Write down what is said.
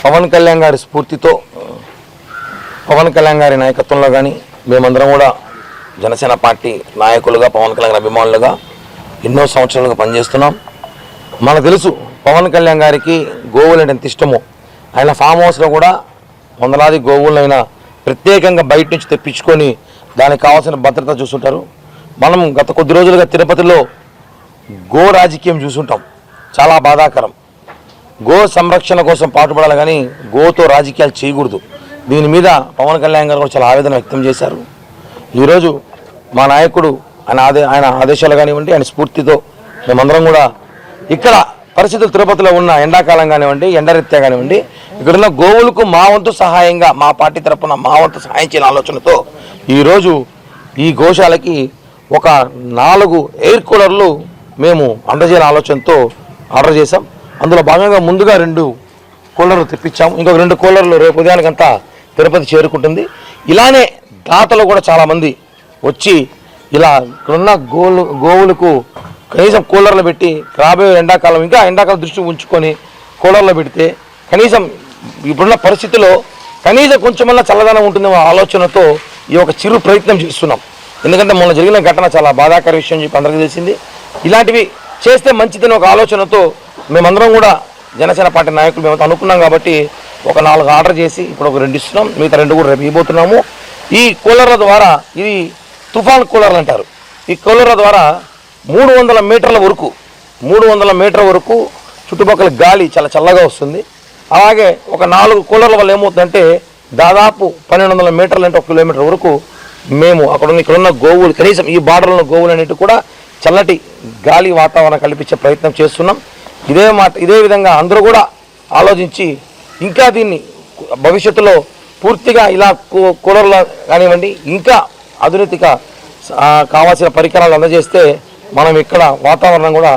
పవన్ కళ్యాణ్ గారి స్ఫూర్తితో పవన్ కళ్యాణ్ గారి నాయకత్వంలో కానీ మేమందరం కూడా జనసేన పార్టీ నాయకులుగా పవన్ కళ్యాణ్ అభిమానులుగా ఎన్నో సంవత్సరాలుగా పనిచేస్తున్నాం. మనకు తెలుసు పవన్ కళ్యాణ్ గారికి గోవులు అంటే ఎంత ఇష్టమో. ఆయన ఫామ్ హౌస్లో కూడా వందలాది గోవులైనా ప్రత్యేకంగా బయట నుంచి తెప్పించుకొని దానికి కావాల్సిన భద్రత చూస్తుంటారు. మనం గత కొద్ది రోజులుగా తిరుపతిలో గో రాజకీయం చూసుంటాం. చాలా బాధాకరం. గో సంరక్షణ కోసం పాటుపడాలి కానీ గోతో రాజకీయాలు చేయకూడదు. దీని మీద పవన్ కళ్యాణ్ గారు కూడా చాలా ఆవేదన వ్యక్తం చేశారు. ఈరోజు మా నాయకుడు ఆయన ఆదేశాలు కానివ్వండి, ఆయన స్ఫూర్తితో మేమందరం కూడా ఇక్కడ పరిస్థితులు తిరుపతిలో ఉన్న ఎండాకాలం కానివ్వండి, ఎండరీత్యా కానివ్వండి, ఇక్కడున్న గోవులకు మా వంతు సహాయంగా మా పార్టీ తరఫున మా వంతు సహాయం చేయాలని ఆలోచనతో ఈరోజు ఈ గోశాలకి ఒక 4 ఎయిర్ కూలర్లు మేము అందజేయాలని ఆలోచనతో ఆర్డర్ చేశాం. అందులో భాగంగా ముందుగా 2 కూలర్లు తెప్పించాము. ఇంకొక 2 కూలర్లు రేపు ఉదయానికంతా తిరుపతి చేరుకుంటుంది. ఇలానే దాతలు కూడా చాలామంది వచ్చి ఇలా ఇక్కడున్న గోవులకు కనీసం కూలర్లు పెట్టి రాబోయే ఎండాకాలం ఇంకా ఎండాకాలం దృష్టి ఉంచుకొని కూలర్లు పెడితే కనీసం ఇప్పుడున్న పరిస్థితిలో కనీసం కొంచెమన్నా చల్లదనం ఉంటుందేమో ఆలోచనతో ఈ ఒక చిరు ప్రయత్నం చేస్తున్నాం. ఎందుకంటే మొన్న జరిగిన ఘటన చాలా బాధాకర విషయం చెప్పి అందరికీ తెలిసింది. ఇలాంటివి చేస్తే మంచిదని ఒక ఆలోచనతో మేమందరం కూడా జనసేన పార్టీ నాయకులు మేము అనుకున్నాం కాబట్టి ఒక 4 ఆర్డర్ చేసి ఇప్పుడు ఒక 2 ఇస్తున్నాం. మిగతా 2 కూడా రేపు ఇవ్వబోతున్నాము. ఈ కూలర్ల ద్వారా, ఇది తుఫాన్ కూలర్లు అంటారు, ఈ కూలర్ల ద్వారా 300 మీటర్ల వరకు చుట్టుపక్కల గాలి చాలా చల్లగా వస్తుంది. అలాగే ఒక 4 కూలర్ల వల్ల ఏమవుతుందంటే దాదాపు 1200 మీటర్లు అంటే 1 కిలోమీటర్ వరకు మేము ఇక్కడున్న గోవులు కనీసం ఈ బార్డర్లో గోవులు అనేవి కూడా చల్లటి గాలి వాతావరణం కల్పించే ప్రయత్నం చేస్తున్నాం. ఇదే విధంగా అందరూ కూడా ఆలోచించి ఇంకా దీన్ని భవిష్యత్తులో పూర్తిగా ఇలా కూలర్లు కానివ్వండి ఇంకా ఆధునిక కావాల్సిన పరికరాలు అందజేస్తే మనం ఇక్కడ వాతావరణం కూడా